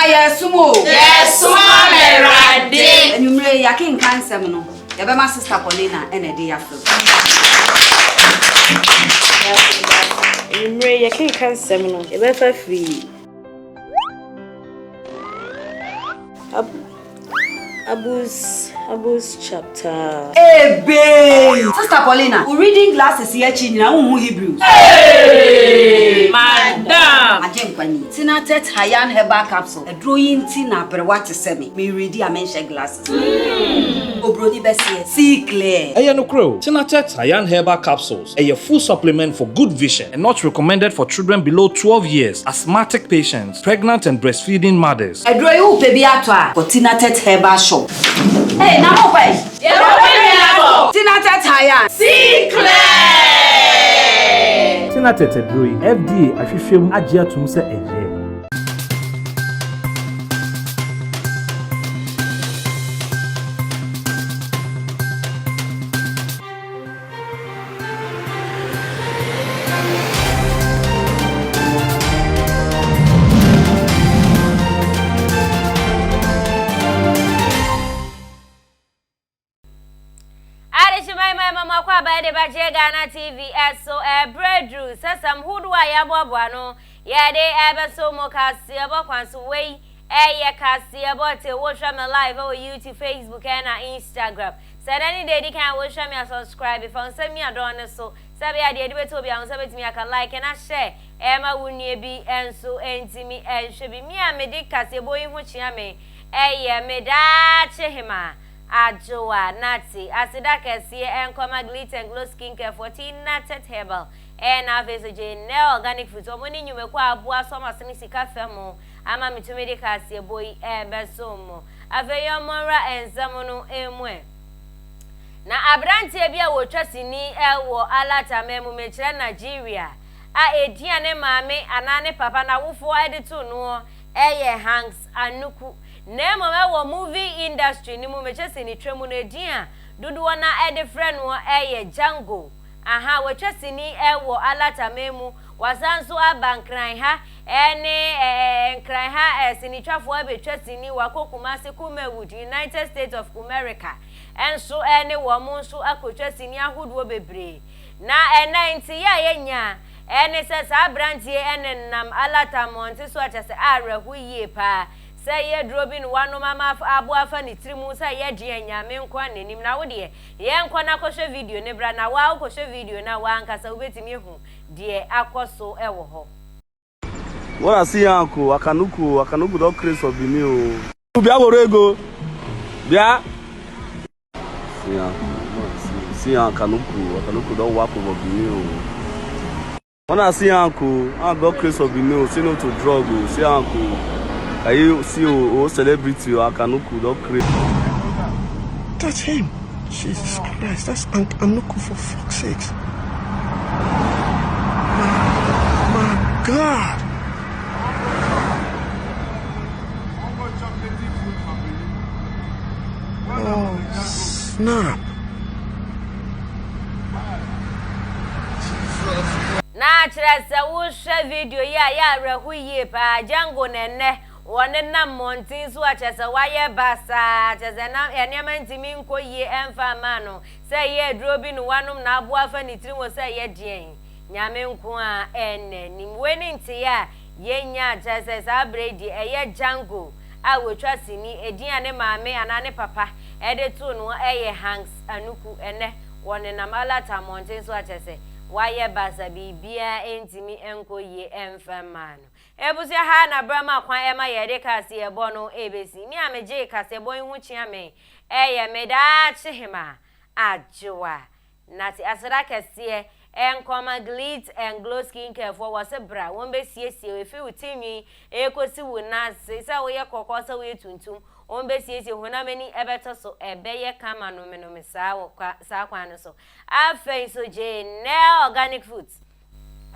yes, sumo. Yes, mama, rade. And you may yakin cancer, no. Your my sister Paulina and a day after. You may yakin cancer, no. You better free. Abus chapter. Hey, babe! Sister Paulina, we reading glasses here, China, Hebrews. Hey! Madam! Ajenkwani, Tina Tet Hayan Herbal Capsule, a drawing Tina per what to send me. Me ready, I mention glasses. Brody Bessie, see clear. No crow. Kinaata Hayan Herbal Capsules, a full supplement for good vision and not recommended for children below 12 years, asthmatic patients, pregnant and breastfeeding mothers. A draw you baby atwa for Kinaata Herbal Shop. Hey, now wait. Kinaata Hayan. See clear. Kinaata Drawing FDA ahwehwem agye atum se eje. Ghana TV so breadru sesam hudwa ya bobwa ya de ebe so mo kasi abo kwanso we ye kasi abo te watch me live on YouTube, Facebook and Instagram. Said any day you can watch me and subscribe if on send me a don so sabi ade be to be on sabi me aka like and share ma wunye bi enso entimi enhwe bi me a me de kasi boy hu chia me ye me da chehima Ajoa Nati Asida Kessie and Coma Glitter and Glow Skincare 14 Natted Herbal and Avesage ne organic food. So when you make a boa summer sinisika femo, ama mitumedica see boy besomo. Aveyo mora and Zamono emwe. Na Abranti ebia wo trust ni wo alata memu mechira Nigeria. Ediane mame anane papa na wofo editu no Hans Anuku. Name of movie industry ni mumechese ni tremu ne dia dudu wana friend wo Django aha we chese ni wo alata memu wasanso abankran ha nkran ha sinitwafo abetwese ni wakokumase Kumewood United States of America enso wo monso akotwese ni ahodo bebre na 90 ya yenya se sa brantie nam alata monte so achese arehu yie pa say ye drobin wanu mama abu afa ni trimu say ye de anyame nkwa nenim na wo de ye nkwa na koshe video ne bra na wa koshe video na wa nkasa ubetimi hu de akoso ewo ho. What I see uncle akanuku don craze for me o bia borego bia see akanuku don work for me o. When I see uncle I don craze for me o say no to drug o see uncle I see a celebrity or Anuku don't create. That's him. Jesus Christ, that's Anuku for fuck's sakes. My God. Oh, snap. Na chirasa wo share video ya rehu yie pa Django nenne wone na montin so achese waye basa achese na enema ntimi nko yie emfa ma no say ye drobi no wanum na abo afa ni tiri wo say ye dien nyame nko a enne ni weni nti ya ye nya achese sa bredi eye Django a wotwa sini edian ne maame anane papa ede to no Hans Anuku enne wone na malata montin so achese waye basa bibia entimi enko ye emfamano ebusia ha na brama kwan ema yede kase ebo no ebesi mi ameje kase ebo hu chiame eye meda chihima ajoa nati asira kase enkoma glit and glow skincare for wase bra won be siesie efi utimi ekosi wona se wo ye kokko se wo tuntum on be siesie hona mani ebeto so ebeye kama no me sa kwan so afei so je ne organic foods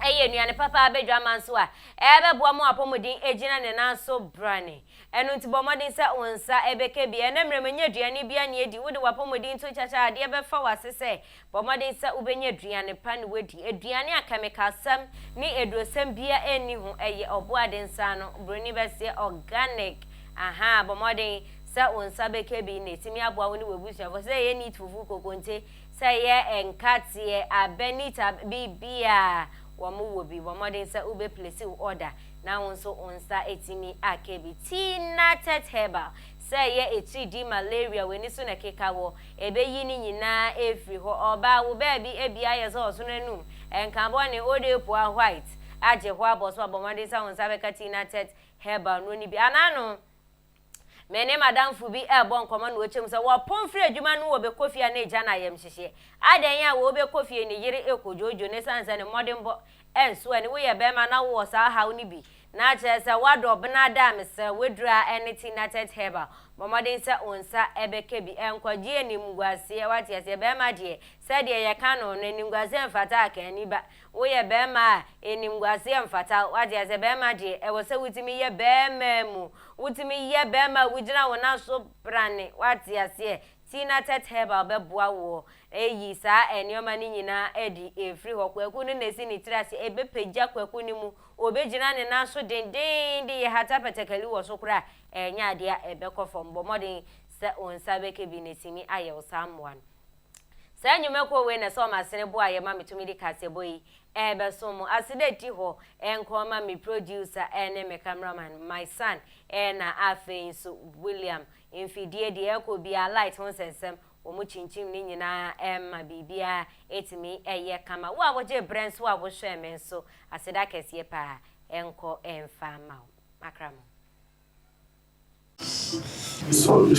eye nuane papa abedwa manso a ebe boa mo apomodin ejina ne nanso brane enu nti bomodin se onsa ebeke bi enemremenya duane bia ne edi wode wapomodin to chacha ade ebefa wasese bomodin se ubenya duane pa ne wedi aduane akemika sam ni edrosam bia eni ho eye oboade nsa no broni bese organic aha bomodin se onsa beke bi ne timi aboa woni webusu fo se ye need fufu kokonte se ye enkatie abenita bibia wamu wobi wamodin sa ube place order na wonso onsa etimi akebi Kinaata herbal say ye etidi malaria weni so na keka wo ebe yini nyina efri ho oba wo ba bi ebia ye so so nanum enkambo ne ODURO white aje ho aboso abomodin sa wonsa beka Kinaata herbal no ni bi anano mene madam fubi ebo nkoma no chem se wo pomfre adwuma no wo be KOFI na eja na yem hyehye adan ya wo be KOFI ne yire ekojojo ne sansa ne modern bo enso ene wo ye be ma na wo sa hawo ni bi na che se wado bna da me se wedura anything Kinaata herbal momodin se onsa ebeke bi enkwaji enimguase wati ase be ma de se de ye ka no enimguase mfata aka ni ba wo ye be ma enimguase mfata wati ase be ma de e wo se wutimi ye be ma mu wutimi ye be ma wujina wona so brane wati ase Kinaata herbal be boa wo eyi sa enioma ni nyina edi efri ho kwaku ne nesi ni tirase ebe pagya kwaku ni mu obejina ne na so denden de ye hata patakali wo so kura enya ade a ebe kofom bomodin se onsa beke bi nesimi aye osamwan sa nyumeko we na so masene bo aye ma metumi di kaseboyi ebe so mu asideti ho enkoma mi producer ene me cameraman my son na afein so William infidie de ekobia light won sensem omu chinchim ni nyina emma bibia etimi eye kama wo aboje brands wo abohwe men so aseda kese pa enko emfa ma makram. Sorry.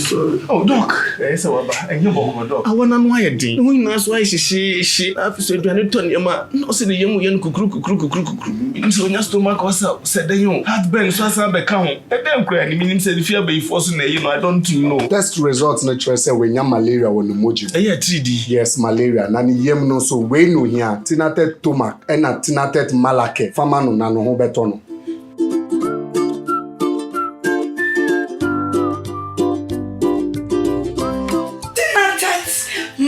Oh, Doc. Yes, and you walk, Doc. I want to know anything. When that's why she after said, "Do turn your man?" No, say the young kukru. So your stomach was said the young heartburn. So I said, "Become." And then cry. The meaning said, "If you be forcing, I don't know." Test results naturally say when you malaria when you moji. Yeah, 3D. Yes, malaria. Nani yem no so we no here. Kinaata tomak and a Kinaata malake. Famano nano ho betono.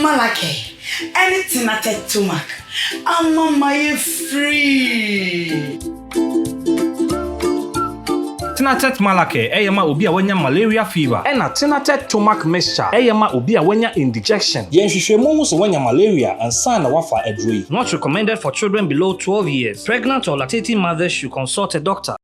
Malake, anything at a tumak. I'm on my free. Kinaata malake eyema obi a wanya malaria fever ena Kinaata tomac mixture eyema obi a wanya indigestion ye hwehwemu hu so wanya malaria ansa na wafa adroi. Not recommended for children below 12 years. Pregnant or lactating mothers should consult a doctor.